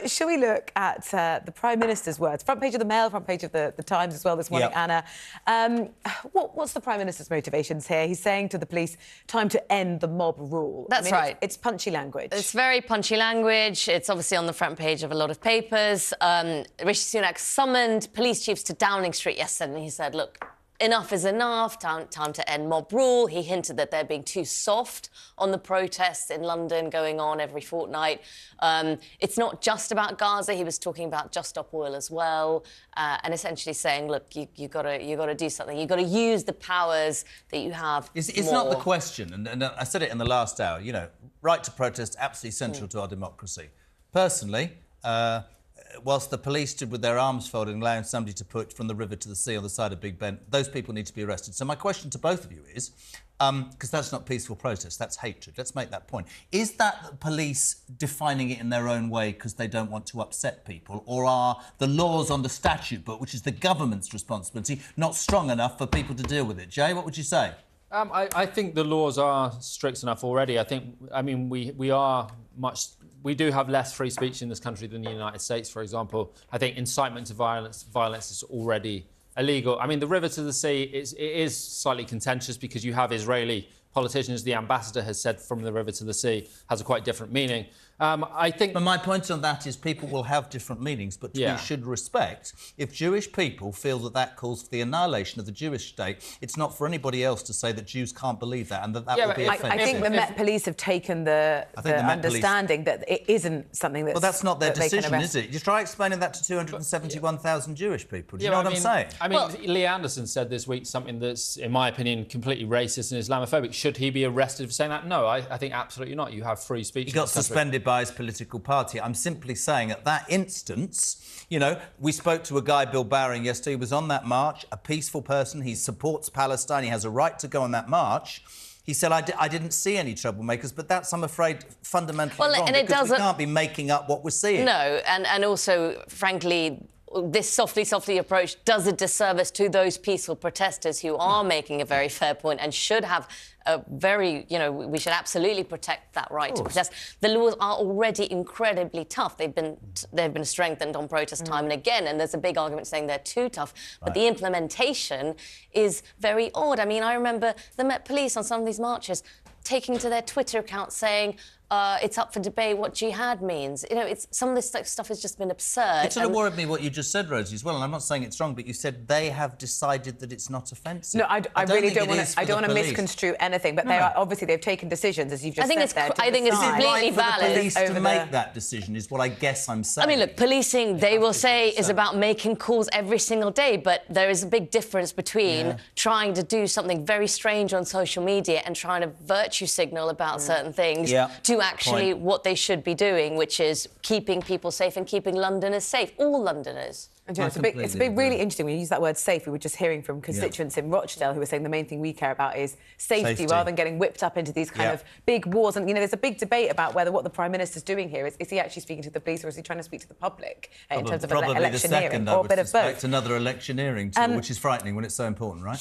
Shall we look at the Prime Minister's words? Front page of the Mail, front page of the Times as well this morning, Anna. What's the Prime Minister's motivations here? He's saying to the police, time to end the mob rule. That's right. It's punchy language. It's very punchy language. It's obviously on the front page of a lot of papers. Rishi Sunak summoned police chiefs to Downing Street yesterday and he said, look, enough is enough, time to end mob rule. He hinted that they're being too soft on the protests in London going on every fortnight. It's not just about Gaza. He was talking about Just Stop Oil as well, and essentially saying, look, you got to do something. You've got to use the powers that you have. It's not the question, and I said it in the last hour, you know, right to protest, absolutely central to our democracy. Personally, whilst the police stood with their arms folded and allowing somebody to put from the river to the sea on the side of Big Ben, those people need to be arrested. So my question to both of you is, because that's not peaceful protest, that's hatred. Let's make that point. Is that the police defining it in their own way because they don't want to upset people, or are the laws on the statute book, which is the government's responsibility, not strong enough for people to deal with it? Jay, what would you say? I think the laws are strict enough already. We do have less free speech in this country than the United States, for example. I think incitement to violence is already illegal. I mean, the river to the sea is slightly contentious because you have Israeli politicians. The ambassador has said from the river to the sea has a quite different meaning. I think... But my point on that is people will have different meanings, but we should respect if Jewish people feel that that calls for the annihilation of the Jewish state, it's not for anybody else to say that Jews can't believe that and that will be offensive. I think the Met Police have taken the understanding that it isn't something that's... Well, that's not their decision, is it? You try explaining that to 271,000 Jewish people. Do you know what I'm saying? I mean, Lee Anderson said this week something that's, in my opinion, completely racist and Islamophobic. Should he be arrested for saying that? No, I think absolutely not. You have free speech. He got suspended by his political party. I'm simply saying at that instance, you know, we spoke to a guy, Bill Bowring, yesterday. He was on that march, a peaceful person. He supports Palestine. He has a right to go on that march. He said, I didn't see any troublemakers, but that's, I'm afraid, fundamentally wrong, because we can't be making up what we're seeing. No, and also, frankly, this softly approach does a disservice to those peaceful protesters who are making a very fair point and should have a very, you know, we should absolutely protect that right to protest. The laws are already incredibly tough. They've been strengthened on protest time and again, and there's a big argument saying they're too tough. But the implementation is very odd. I mean, I remember the Met Police on some of these marches taking to their Twitter account saying, it's up for debate what jihad means. You know, some of this stuff has just been absurd. It sort of worried me what you just said, Rosie, as well, and I'm not saying it's wrong, but you said they have decided that it's not offensive. No, I really don't want to misconstrue anything, but they are, obviously they've taken decisions, as you've just said. I think it's completely valid. For the police to make that decision is what I guess I'm saying. I mean, look, policing, they will say, is about making calls every single day, but there is a big difference between trying to do something very strange on social media and trying to virtue signal about certain things to actually what they should be doing, which is keeping people safe and keeping Londoners safe, all Londoners. It's really interesting when you use that word safe. We were just hearing from constituents in Rochdale who were saying the main thing we care about is safety rather than getting whipped up into these kind of big wars. And, you know, there's a big debate about whether what the Prime Minister's doing here is he actually speaking to the police or is he trying to speak to the public in terms of electioneering, or a bit of both. Another electioneering tool, which is frightening when it's so important, right?